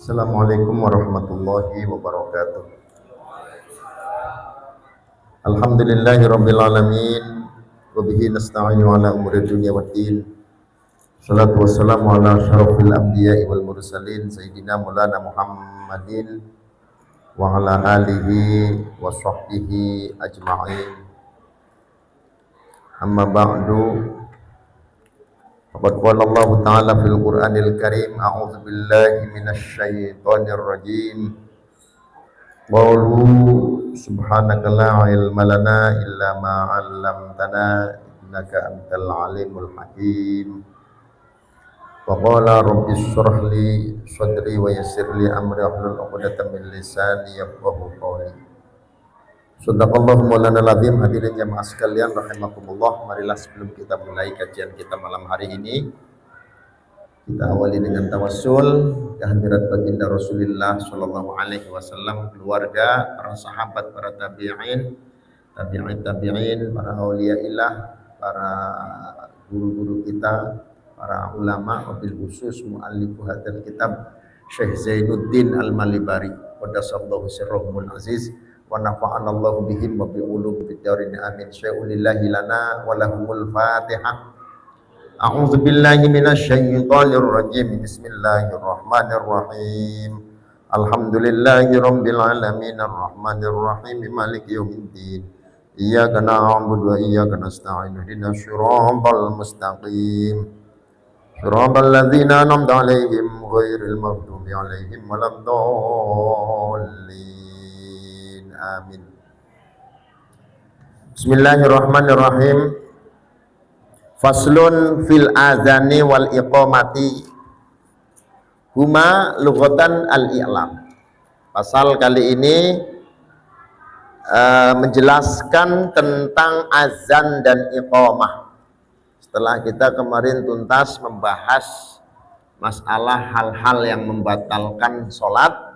Assalamualaikum warahmatullahi wabarakatuh. Alhamdulillahi rabbil alamin wa bihi nasta'inu ala umuri dunya waddin. Salatu wassalamu ala asyrafil anbiya'i wal mursalin sayyidina maulana Muhammadin wa ala alihi wa sahbihi ajma'in. Amma ba'du. Faqad qala Allah Ta'ala fil Qur'anil Karim, a'udzu billahi minasy syaithanir rajim. Qalu subhanaka la ilma lana illa ma 'allamtana innaka antal alimul hakim. Wa qala rabbi shrah li sadri wa yassir li amri wahlul 'uqdatam min lisani yafqahu qawli. Shadaqallahu maulana al-azim. Hadirin jamaah sekalian rahimakumullah, marilah sebelum kita mulai kajian kita malam hari ini, kita awali dengan tawassul kehadirat baginda Rasulullah sallallahu alaihi wasallam, keluarga, para sahabat, para tabi'in, tabi'in, para auliyaillah, para guru-guru kita, para ulama, wabil khusus muallifu hadzal kitab Syekh Zainuddin Al-Malibari qaddasallahu sirrahul aziz wa nafa'ana Allahu bihim wa bi ulum fid darin amin. Syai'ulillahi lana wa lahumul Fatihah. A'udzu billahi minasy syaithanir rajim. Bismillahirrahmanirrahim. Alhamdulillahi rabbil alamin arrahmanir rahim maliki yaumiddin. Iyyaka na'budu wa iyyaka nasta'in. Ihdinas siratal mustaqim. Siratal ladzina an'amta 'alaihim ghairil maghdubi 'alaihim waladdallin. Amin. Bismillahirrahmanirrahim. Faslun fil azani wal iqamati huma lughatan al-i'lam. Pasal kali ini menjelaskan tentang azan dan iqamah. Setelah kita kemarin tuntas membahas masalah hal-hal yang membatalkan sholat,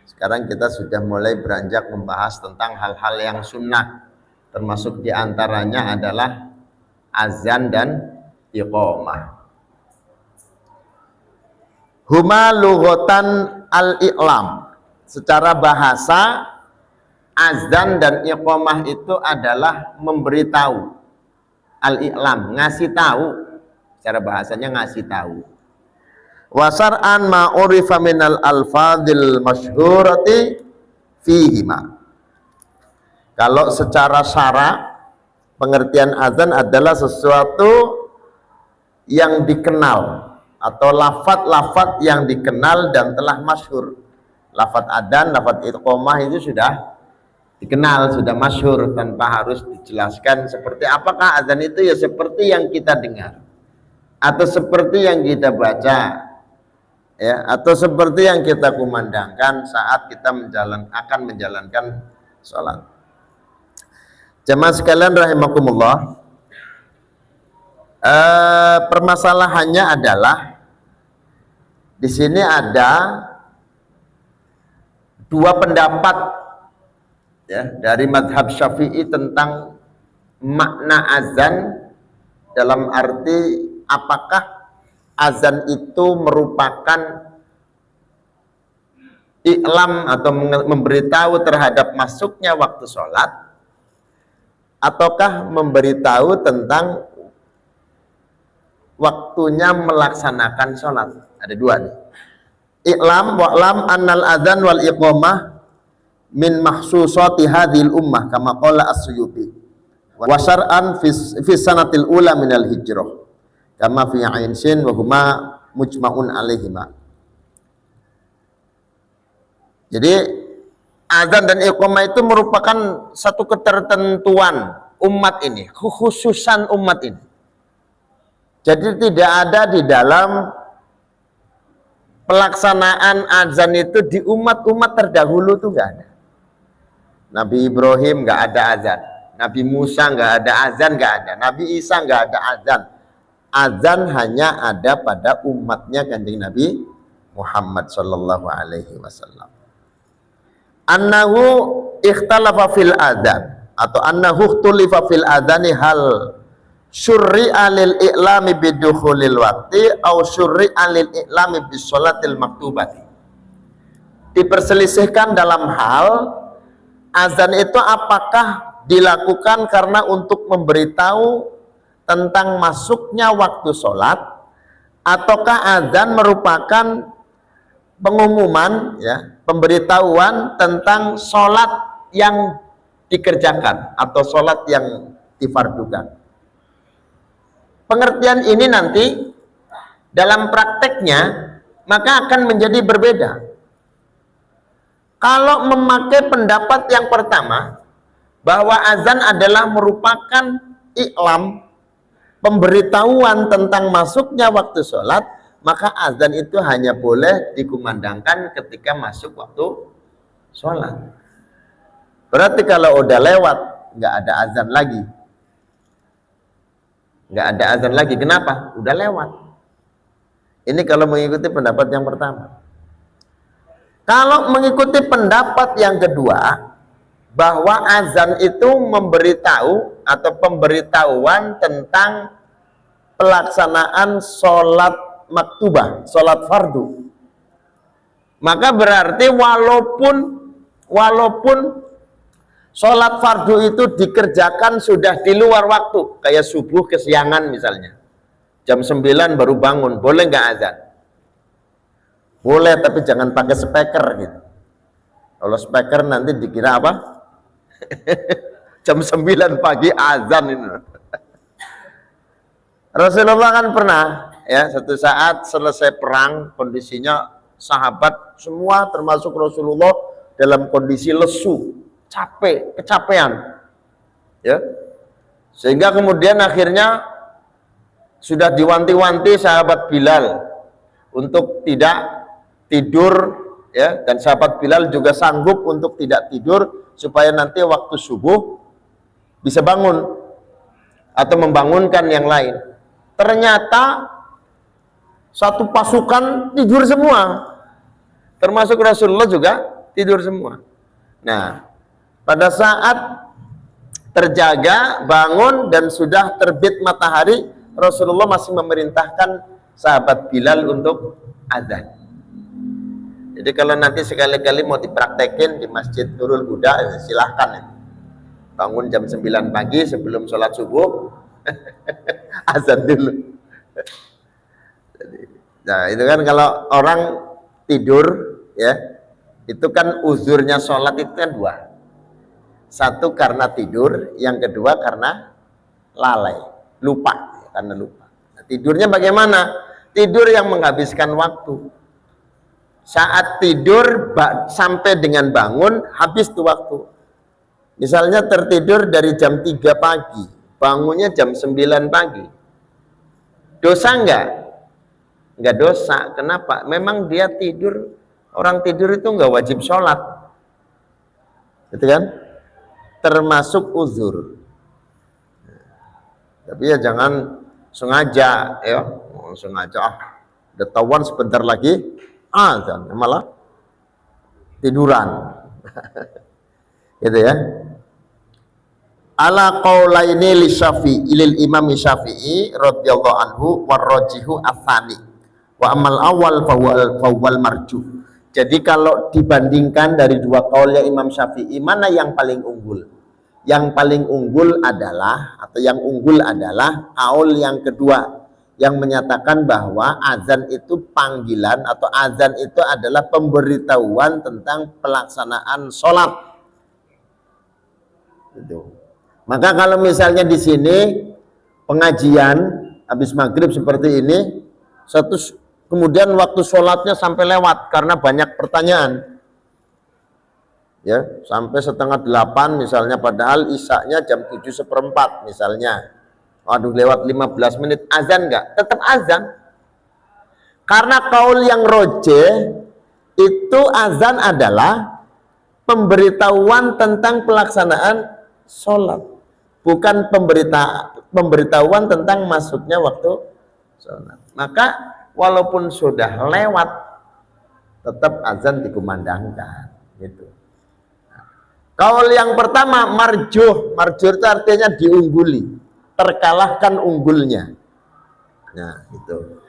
sekarang kita sudah mulai beranjak membahas tentang hal-hal yang sunnah, termasuk diantaranya adalah azan dan iqamah. Huma lughatan al-i'lam. Secara bahasa, azan dan iqamah itu adalah memberitahu. Al-i'lam, ngasih tahu. Secara bahasanya ngasih tahu. Wasar'an ma'urifa minal alfadil masyhurati fihima. Kalau secara syara, pengertian azan adalah sesuatu yang dikenal atau lafaz-lafaz yang dikenal dan telah masyhur. Lafaz adzan, lafaz iqamah itu sudah dikenal, sudah masyhur tanpa harus dijelaskan seperti apakah azan itu, ya seperti yang kita dengar atau seperti yang kita baca, ya, atau seperti yang kita kumandangkan saat kita akan menjalankan sholat. Jemaah sekalian rahimakumullah, permasalahannya adalah di sini ada dua pendapat, ya, dari madhab Syafi'i tentang makna azan, dalam arti apakah azan itu merupakan iklam atau memberitahu terhadap masuknya waktu sholat, ataukah memberitahu tentang waktunya melaksanakan sholat. Ada dua nih. Iklam wa'lam annal adzan wal iqamah min mahsusati hadhil ummah kama qala as-Suyuti wa syar'an fi sanatil ula minal hijrah kama fi ain sin wa huma mujma'un alaihima. Jadi azan dan iqamah itu merupakan satu ketertentuan umat ini, kekhususan umat ini. Jadi tidak ada di dalam pelaksanaan azan itu di umat-umat terdahulu tuh nggak ada. Nabi Ibrahim nggak ada azan, Nabi Musa nggak ada azan, nggak ada. Nabi Isa nggak ada azan. Azan hanya ada pada umatnya Kanjeng Nabi Muhammad sallallahu alaihi wasallam. Annahu ikhtalafa fil adzan, atau annahu ikhtulifa fil adzani hal syurri'a lil i'lami bidukhulil waqti au syurri'a lil i'lami bis sholatil maktubati. diperselisihkan dalam hal azan itu apakah dilakukan karena untuk memberitahu tentang masuknya waktu sholat, ataukah azan merupakan pengumuman, ya, pemberitahuan tentang sholat yang dikerjakan atau sholat yang difardukan. Pengertian ini nanti dalam prakteknya maka akan menjadi berbeda. Kalau memakai pendapat yang pertama bahwa azan adalah merupakan iklam, pemberitahuan tentang masuknya waktu sholat, maka azan itu hanya boleh dikumandangkan ketika masuk waktu sholat. Berarti kalau udah lewat nggak ada azan lagi, nggak ada azan lagi. Kenapa? Udah lewat. Ini kalau mengikuti pendapat yang pertama. Kalau mengikuti pendapat yang kedua, bahwa azan itu memberitahu atau pemberitahuan tentang pelaksanaan sholat maktubah, sholat fardu, maka berarti walaupun sholat fardu itu dikerjakan sudah di luar waktu, kayak subuh kesiangan misalnya, jam 9 baru bangun, boleh nggak azan? Boleh, tapi jangan pakai speaker gitu. Kalau speaker nanti dikira apa? Jam 9 pagi azan ini. Rasulullah kan pernah, ya, satu saat selesai perang, kondisinya sahabat semua termasuk Rasulullah dalam kondisi lesu, capek, kecapean, ya, sehingga kemudian akhirnya sudah diwanti-wanti sahabat Bilal untuk tidak tidur, ya, dan sahabat Bilal juga sanggup untuk tidak tidur supaya nanti waktu subuh bisa bangun atau membangunkan yang lain. Ternyata satu pasukan tidur semua, termasuk Rasulullah juga tidur semua. Nah, pada saat terjaga, bangun dan sudah terbit matahari, Rasulullah masih memerintahkan sahabat Bilal untuk azan. Jadi kalau nanti sekali-kali mau dipraktekin di Masjid Nurul Huda, silahkan. Bangun jam 9 pagi sebelum sholat subuh, azan dulu. Nah, itu kan kalau orang tidur, ya, itu kan uzurnya sholat itu kan dua. Satu karena tidur, yang kedua karena lalai, lupa, karena lupa. Nah, tidurnya bagaimana? Tidur yang menghabiskan waktu. Saat tidur sampai dengan bangun habis tuh waktu. Misalnya tertidur dari jam 3 pagi, bangunnya jam 9 pagi. Dosa enggak? Enggak dosa. Kenapa? Memang dia tidur, orang tidur itu enggak wajib sholat. Gitu kan? Termasuk uzur. Tapi ya jangan sengaja, ya. Sengaja, udah tawan sebentar lagi azan, malah tiduran. Gitu ya. Ala qaulaini li Syafi'i lil Imam Syafi'i radhiyallahu anhu warrajihu atsani wa amal awal fawwal marjuh. Jadi kalau dibandingkan dari dua qaulnya Imam Syafi'i, mana yang paling unggul? Yang paling unggul adalah, atau yang unggul adalah qaul yang kedua, yang menyatakan bahwa azan itu panggilan atau azan itu adalah pemberitahuan tentang pelaksanaan sholat. Gitu. Maka kalau misalnya di sini pengajian habis maghrib seperti ini, kemudian waktu sholatnya sampai lewat karena banyak pertanyaan, ya, sampai 7:30 misalnya, padahal isya-nya jam 7:15 misalnya. Waduh, lewat 15 menit, azan enggak? Tetap azan. Karena kaul yang roje itu azan adalah pemberitahuan tentang pelaksanaan sholat, bukan pemberitahuan tentang masuknya waktu sholat. Maka walaupun sudah lewat, tetap azan dikumandangkan. Gitu. Kaul yang pertama marjuh, marjuh itu artinya diungguli, terkalahkan unggulnya. Nah, itu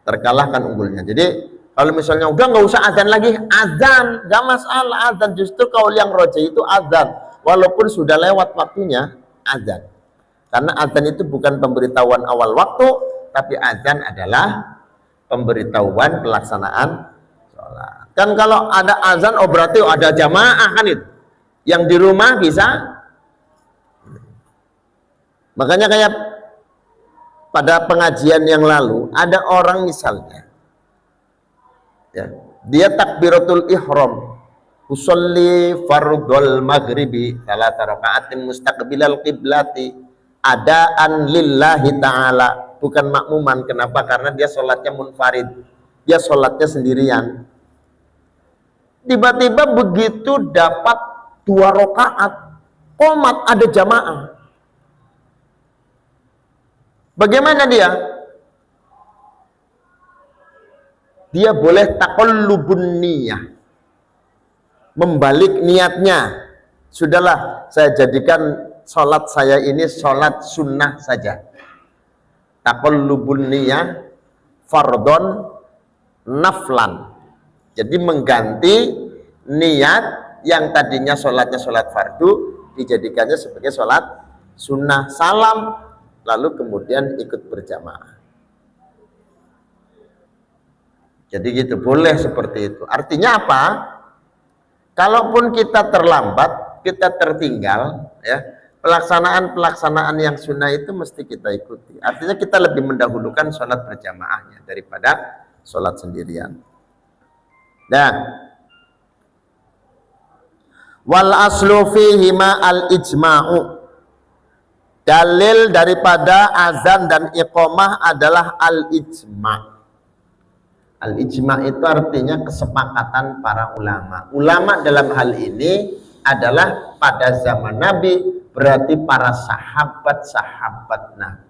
terkalahkan unggulnya. Jadi Kalau misalnya udah nggak usah azan lagi, azan, nggak masalah azan. Justru kaul yang roji itu azan, walaupun sudah lewat waktunya azan. Karena azan itu bukan pemberitahuan awal waktu, tapi azan adalah pemberitahuan pelaksanaan sholat. Kan kalau ada azan, oh berarti ada jamaah kan itu. Yang di rumah bisa. Makanya kayak pada pengajian yang lalu, ada orang misalnya, ya, dia takbiratul ihram, usolli fardhul maghribi salata raka'atin mustaqbilal qiblati adaan lillahi ta'ala, bukan makmuman. Kenapa? Karena dia sholatnya munfarid, dia sholatnya sendirian. Tiba-tiba begitu dapat 2 rakaat qomat, ada jamaah. Bagaimana dia? Dia boleh taqallubun niyah, membalik niatnya. Sudahlah, saya jadikan sholat saya ini sholat sunnah saja. Taqallubun niyah fardhon naflan. Jadi mengganti niat yang tadinya sholatnya sholat fardu, dijadikannya sebagai sholat sunnah. Salam, lalu kemudian ikut berjamaah. Jadi gitu, boleh seperti itu. Artinya apa? Kalaupun kita terlambat, kita tertinggal, ya, pelaksanaan yang sunnah itu mesti kita ikuti. Artinya kita lebih mendahulukan sholat berjamaahnya daripada sholat sendirian. Dan wal aslu fihima al ijma'u. Dalil daripada azan dan iqamah adalah al ijma'. Al ijma' itu artinya kesepakatan para ulama. Ulama dalam hal ini adalah pada zaman Nabi, berarti para sahabat-sahabat Nabi.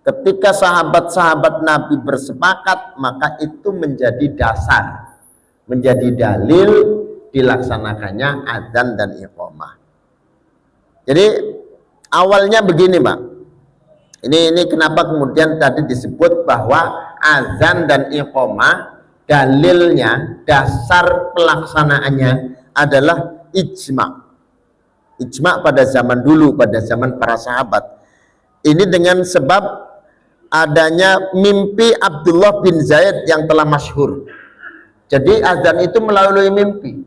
Ketika sahabat-sahabat Nabi bersepakat, maka itu menjadi dasar, menjadi dalil dilaksanakannya azan dan iqamah. Jadi awalnya begini, Pak. Ini kenapa kemudian tadi disebut bahwa azan dan iqamah dalilnya, dasar pelaksanaannya adalah ijma'. Ijma' pada zaman dulu, pada zaman para sahabat. Ini dengan sebab adanya mimpi Abdullah bin Zaid yang telah masyhur. Jadi azan itu melalui mimpi.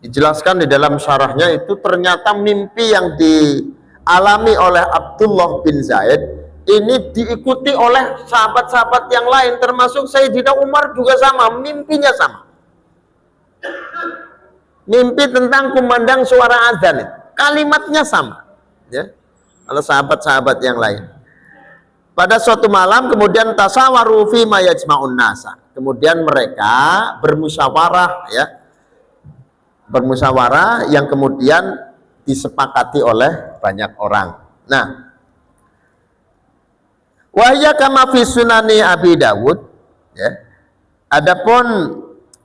Dijelaskan di dalam syarahnya itu ternyata mimpi yang dialami oleh Abdullah bin Zaid ini diikuti oleh sahabat-sahabat yang lain, termasuk Sayyidina Umar juga sama, mimpinya sama. Mimpi tentang kumandang suara azan itu, kalimatnya sama, ya. Kalau sahabat-sahabat yang lain. Pada suatu malam kemudian tasawaru fi ma yajma'un nasa. Kemudian mereka bermusyawarah, ya. Bermusyawarah yang kemudian disepakati oleh banyak orang. Nah, wahya kama fi sunani Abi Dawud, ya. Adapun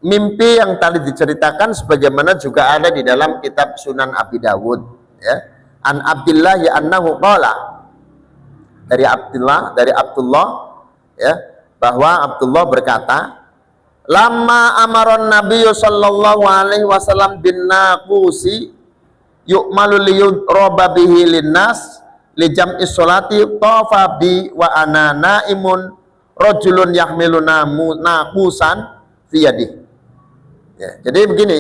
mimpi yang tadi diceritakan sebagaimana juga ada di dalam kitab Sunan Abi Dawud, ya. An Abdillah ya annahu qala, dari Abdullah, ya, bahwa Abdullah berkata, lama amaron Nabi sallallahu alaihi wasallam bin naqusi yu'malu liyudroba bihi linnas li jam'i sholati tafa bi wa ana naimun rajulun yahmiluna naqusan fi yadihi. Ya, jadi begini,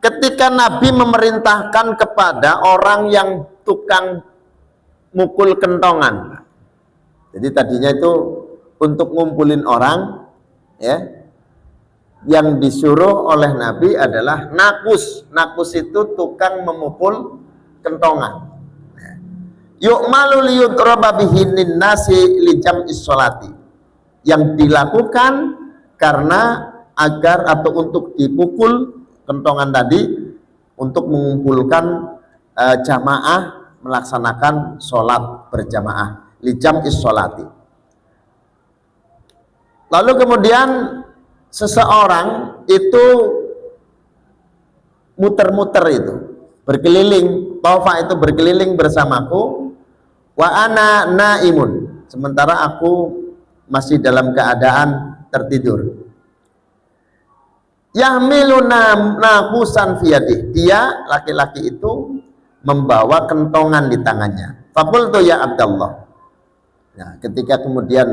ketika Nabi memerintahkan kepada orang yang tukang mukul kentongan, jadi tadinya itu untuk ngumpulin orang, ya, yang disuruh oleh Nabi adalah nakus. Nakus itu tukang memukul kentongan. Yu'malu liyudroba bihi linnasi li jam'is sholati, yang dilakukan karena agar atau untuk dipukul kentongan tadi untuk mengumpulkan jamaah melaksanakan sholat berjamaah li jam'is sholati. Lalu kemudian seseorang itu muter-muter itu, berkeliling, taufa itu berkeliling bersamaku, wa ana naimun, sementara aku masih dalam keadaan tertidur. Yahmiluna naqusan fiyadih, dia laki-laki itu membawa kentongan di tangannya. Faqultu ya Abdullah. Nah, ketika kemudian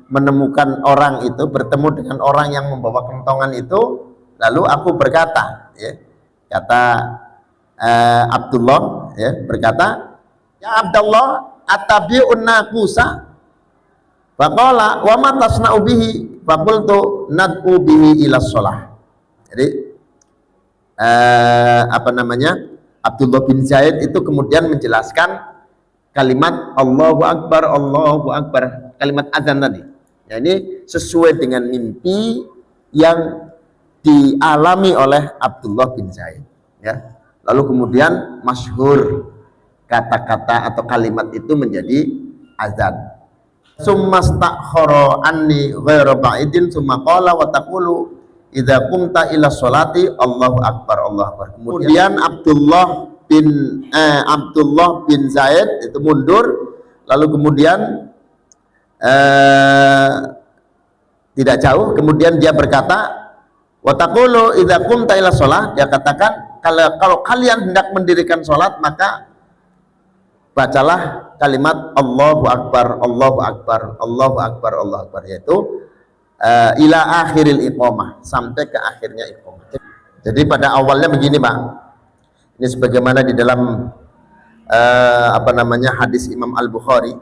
menemukan orang itu, bertemu dengan orang yang membawa kentongan itu, lalu aku berkata, ya, kata Abdullah, ya, berkata, ya Abdullah, atabi'un naqusa? Faqala wa ma tasna'u bihi? Faqultu nad'u bihi ila shalah. Jadi Abdullah bin Zaid itu kemudian menjelaskan kalimat Allahu Akbar, kalimat azan tadi. Ya, ini sesuai dengan mimpi yang dialami oleh Abdullah bin Zaid. Ya. Lalu kemudian masyhur kata-kata atau kalimat itu menjadi azan. Summastakhara anni ghairu ba'idin summa qala wa taqulu idza qumta ila sholati Allahu Akbar, Allahu Akbar. Kemudian Abdullah bin Zaid itu mundur, lalu kemudian tidak jauh, kemudian dia berkata, wa taqulu idza qumta ila sholah, dia katakan kalau kalian hendak mendirikan sholat maka bacalah kalimat Allahu Akbar, Allahu Akbar, Allahu Akbar, Allahu Akbar, yaitu ila akhiril iqamah, sampai ke akhirnya iqamah. Jadi pada awalnya begini Pak, ini sebagaimana di dalam hadis Imam Al-Bukhari,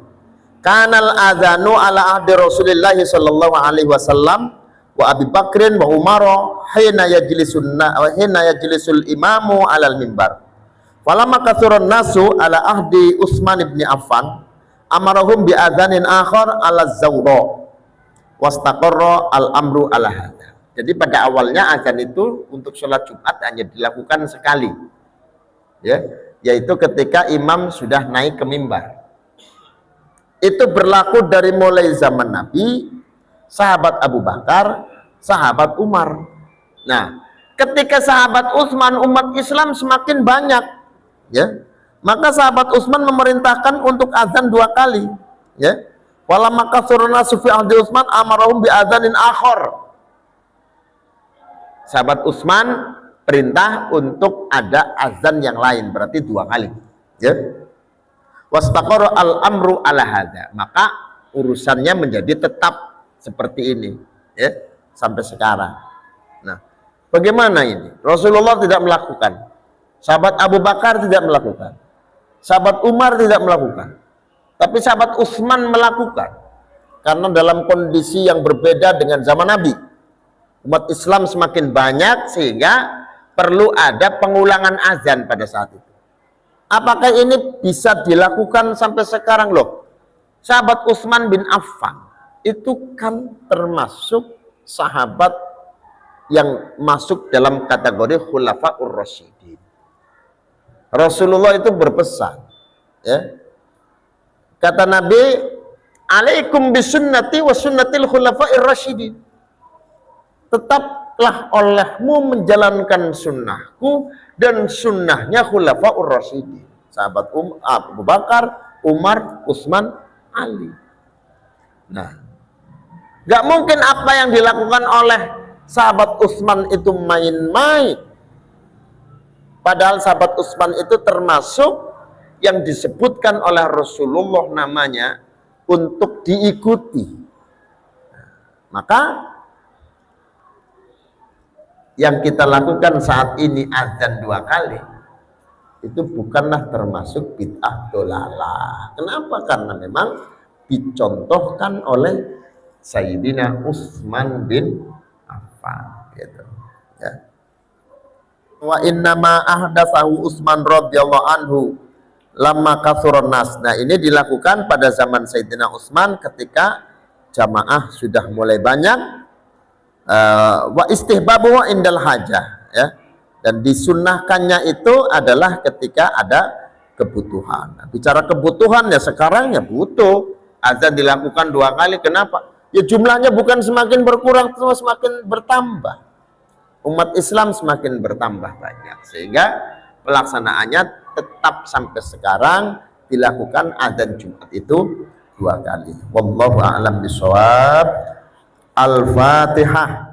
kanal adzanu ala ahdi Rasulillah sallallahu alaihi wasallam wa Abi Bakrin wa Umar hina yajlisul imamu alal mimbar. Falamma kathuran nasu ala ahdi Utsman bin Affan amarahum bi adzanin akhar ala zawra wastaqarra al-amru ala hadza. Jadi pada awalnya azan itu untuk sholat Jumat hanya dilakukan sekali, ya, yaitu ketika imam sudah naik ke mimbar. Itu berlaku dari mulai zaman Nabi, sahabat Abu Bakar, sahabat Umar. Nah, ketika sahabat Utsman, umat Islam semakin banyak, ya, maka sahabat Utsman memerintahkan untuk azan 2 kali, ya. Walamma kasuruna sufi ahdi Utsman amarahum bi adzanin akhar. Sahabat Utsman perintah untuk ada azan yang lain, berarti 2 kali, ya. Wastaqara al-amru ala hadza, maka urusannya menjadi tetap seperti ini, ya, sampai sekarang. Nah, bagaimana ini? Rasulullah tidak melakukan, sahabat Abu Bakar tidak melakukan, sahabat Umar tidak melakukan, tapi sahabat Utsman melakukan, karena dalam kondisi yang berbeda dengan zaman Nabi. Umat Islam semakin banyak sehingga perlu ada pengulangan azan pada saat itu. Apakah ini bisa dilakukan sampai sekarang? Loh, sahabat Utsman bin Affan itu kan termasuk sahabat yang masuk dalam kategori khulafaur rasyidin. Rasulullah itu berpesan, ya, kata Nabi, alaikum bisunnati wa sunnatil khulafair rasyidin. Tetaplah olehmu menjalankan sunnahku dan sunnahnya khulafaur rasyidin. Sahabat Abu Bakar, Umar, Utsman, Ali. Nah, gak mungkin apa yang dilakukan oleh sahabat Utsman itu main-main. Padahal sahabat Utsman itu termasuk yang disebutkan oleh Rasulullah namanya untuk diikuti. Maka yang kita lakukan saat ini azan 2 kali itu bukanlah termasuk bid'ah dolalah. Kenapa? Karena memang dicontohkan oleh Sayyidina Utsman bin Affan, gitu, ya. Wa innama ahdatsahu Utsman radhiyallahu anhu lamma kathuran nas. Nah, ini dilakukan pada zaman Sayyidina Utsman ketika jamaah sudah mulai banyak. Wa istihbabu indal hajah, ya, dan disunnahkannya itu adalah ketika ada kebutuhan. Nah, bicara kebutuhan ya sekarang ya butuh azan dilakukan 2 kali. Kenapa? Ya jumlahnya bukan semakin berkurang, terus semakin bertambah. Umat Islam semakin bertambah banyak, sehingga pelaksanaannya tetap sampai sekarang dilakukan azan Jumat itu 2 kali. Wallahu a'lam bishawab. Al-Fatihah.